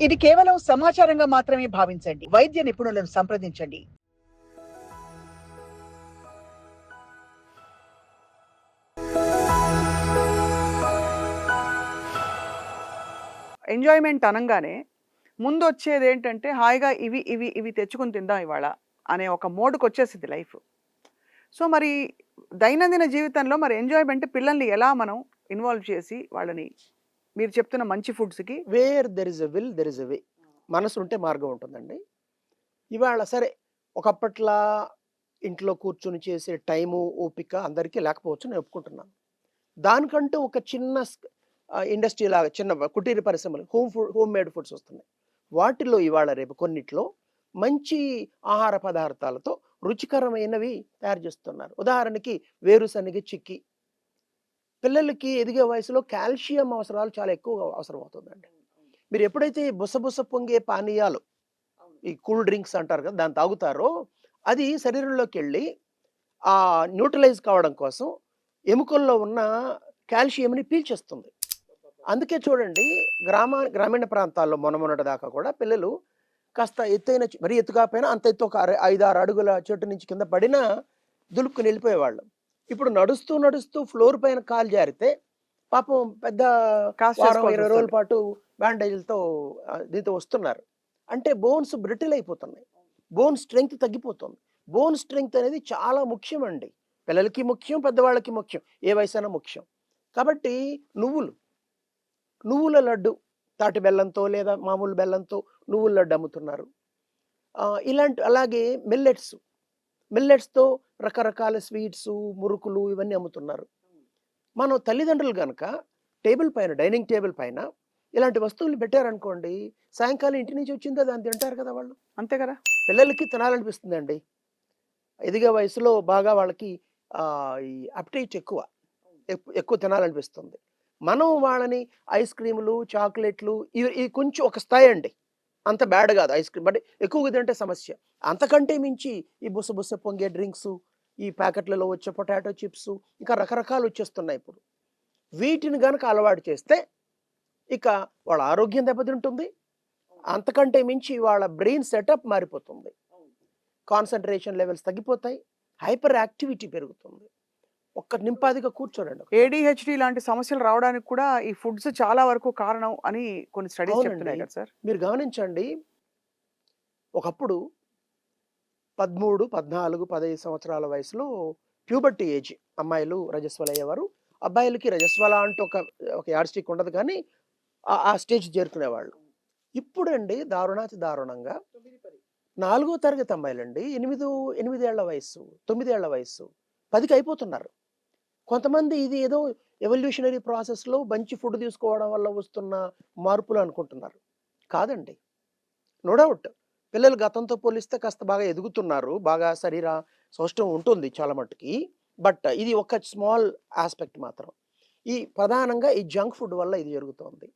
ఇది కేవలం సమాచారంగా మాత్రమే భావించండి. వైద్య నిపుణులను సంప్రదించండి. ఎంజాయ్‌మెంట్ అనంగానే ముందొచ్చేదేంటంటే హాయిగా ఇవి తెచ్చుకొని తిందాం ఇవాళ అనే ఒక మోడ్‌కొచ్చేసిద్ది లైఫ్. సో, మరి దైనందిన జీవితంలో మరి ఎంజాయ్‌మెంట్ పిల్లల్ని ఎలా మనం ఇన్వాల్వ్ చేసి వాళ్ళని మీరు చెప్తున్న మంచి ఫుడ్స్‌కి where there is a will there is a way. మనసుంటే మార్గం ఉంటుందండి. ఇవాళ సరే ఒకప్పట్లా ఇంట్లో కూర్చొని చేసే టైము, ఓపిక అందరికీ లేకపోవచ్చు నేను ఒప్పుకుంటున్నాను. దానికంటూ ఒక చిన్న ఇండస్ట్రీ లాగా చిన్న కుటీర పరిశ్రమలు హోమ్ మేడ్ ఫుడ్స్ వస్తున్నాయి. వాటిలో ఇవాళ రేపు కొన్నిట్లో మంచి ఆహార పదార్థాలతో రుచికరమైనవి తయారు చేస్తున్నారు. ఉదాహరణకి వేరుశనగ చిక్కీ. పిల్లలకి ఎదిగే వయసులో కాల్షియం అవసరాలు చాలా ఎక్కువగా అవసరం అవుతుందండి. మీరు ఎప్పుడైతే ఈ బుసబుస పొంగే పానీయాలు, ఈ కూల్ డ్రింక్స్ అంటారు కదా! దాన్ని తాగుతారో అది శరీరంలోకెళ్ళి న్యూట్రలైజ్ కావడం కోసం ఎముకల్లో ఉన్న కాల్షియంని పీల్చేస్తుంది. అందుకే చూడండి గ్రామీణ ప్రాంతాల్లో మొన్నటి దాకా కూడా పిల్లలు కాస్త ఎత్తైన మరీ ఎత్తు కాకపోయినా అంత ఎత్తు ఒక 5, 6 అడుగుల చెట్టు నుంచి కింద పడినా దులుపుకొని వెళ్ళిపోయేవాళ్ళు. ఇప్పుడు నడుస్తూ, నడుస్తూ ఫ్లోర్ పైన కాలు జారితే పాపం పెద్ద కాస్ట్ వారం, 20 రోజుల చేసుకోవాల్సొస్తది. పాటు బ్యాండేజ్‌లతో దీంతో వస్తున్నారు. అంటే బోన్స్ బ్రిటిల్ అయిపోతున్నాయి. బోన్ స్ట్రెంగ్త్ తగ్గిపోతుంది. బోన్ స్ట్రెంగ్త్ అనేది చాలా ముఖ్యమండి. పిల్లలకి ముఖ్యం, పెద్దవాళ్ళకి ముఖ్యం. ఏ వయసైనా ముఖ్యం. కాబట్టి నువ్వులు, నువ్వుల లడ్డు తాటి బెల్లంతో లేదా మామూలు బెల్లంతో నువ్వుల లడ్డు అమ్ముతున్నారు. అలాగే మిల్లెట్స్‌తో రకరకాల స్వీట్సు, మురుకులు ఇవన్నీ అమ్ముతున్నారు. మనం తల్లిదండ్రులు గనక డైనింగ్ టేబుల్ పైన ఇలాంటి వస్తువులు పెట్టారనుకోండి, సాయంకాలం ఇంటి నుంచి వచ్చిందో దాన్ని తింటారు కదా వాళ్ళు. అంతే కదా! పిల్లలకి తినాలనిపిస్తుందండి. ఎదిగే వయసులో బాగా వాళ్ళకి ఈ అపెటైట్ ఎక్కువ. ఎక్కువ తినాలనిపిస్తుంది. మనం వాళ్ళని ఐస్ క్రీములు, చాక్లెట్‌లు ఇవి కొంచెం ఒక స్థాయి అండి. అంత బ్యాడ్ గాదు ఐస్ క్రీమ్. బట్ ఎక్కువగా తింటే సమస్య. అంతకంటే మించి ఈ బుసబుస పొంగే డ్రింక్సు, ఈ ప్యాకెట్‌లలో వచ్చే పొటాటో చిప్సు ఇంకా రకరకాలొచ్చేస్తున్నాయి ఇప్పుడు. వీటిని గనక అలవాటు చేస్తే ఇక వాళ్ళ ఆరోగ్యం దెబ్బతింటుంది. అంతకంటే మించి వాళ్ళ బ్రెయిన్ సెటప్ మారిపోతుంది. కాన్సంట్రేషన్ లెవెల్స్ తగ్గిపోతాయి. హైపర్ యాక్టివిటీ పెరుగుతుంది. ఒక్క నింపాదిగా కూర్చోరండి ఒకసారి. ఏడీహెచ్‌డీ లాంటి సమస్యలు రావడానికి కూడా ఈ ఫుడ్స్ చాలా వరకు కారణం అని కొన్ని స్టడీస్ అవునండి. చెప్తున్నాయి కదా సార్. మీరు గమనించండి. ఒకప్పుడు 13, 14, 15 సంవత్సరాల వయసులో ప్యూబర్టీ ఏజ్ అమ్మాయిలు రజస్వలయ్యేవారు. అబ్బాయిలకి రజస్వల అంటూ ఒక యాడ్ స్టిక్ ఉండదు కానీ ఆ స్టేజ్ చేరుకునేవాళ్ళు. ఇప్పుడండి దారుణాతి దారుణంగా 4 తరగతి అమ్మాయిలండి 8 ఏళ్ల వయస్సు, 9 ఏళ్ల వయస్సు, 10కి అయిపోతున్నారు. కొంతమంది ఇది ఏదో ఎవల్యూషనరీ ప్రాసెస్‌లో మంచి ఫుడ్ తీసుకోవడం వల్ల వస్తున్న మార్పులు అనుకుంటున్నారు. కాదండి. No doubt. పిల్లలు గతంతో పోలిస్తే కాస్త బాగా ఎదుగుతున్నారు. బాగా శరీర సౌష్ఠవం ఉంటుంది చాలా మట్టుకి. బట్ ఇది ఒక స్మాల్ యాస్పెక్ట్ మాత్రం. ప్రధానంగా ఈ జంక్ ఫుడ్ వల్ల ఇది జరుగుతోంది.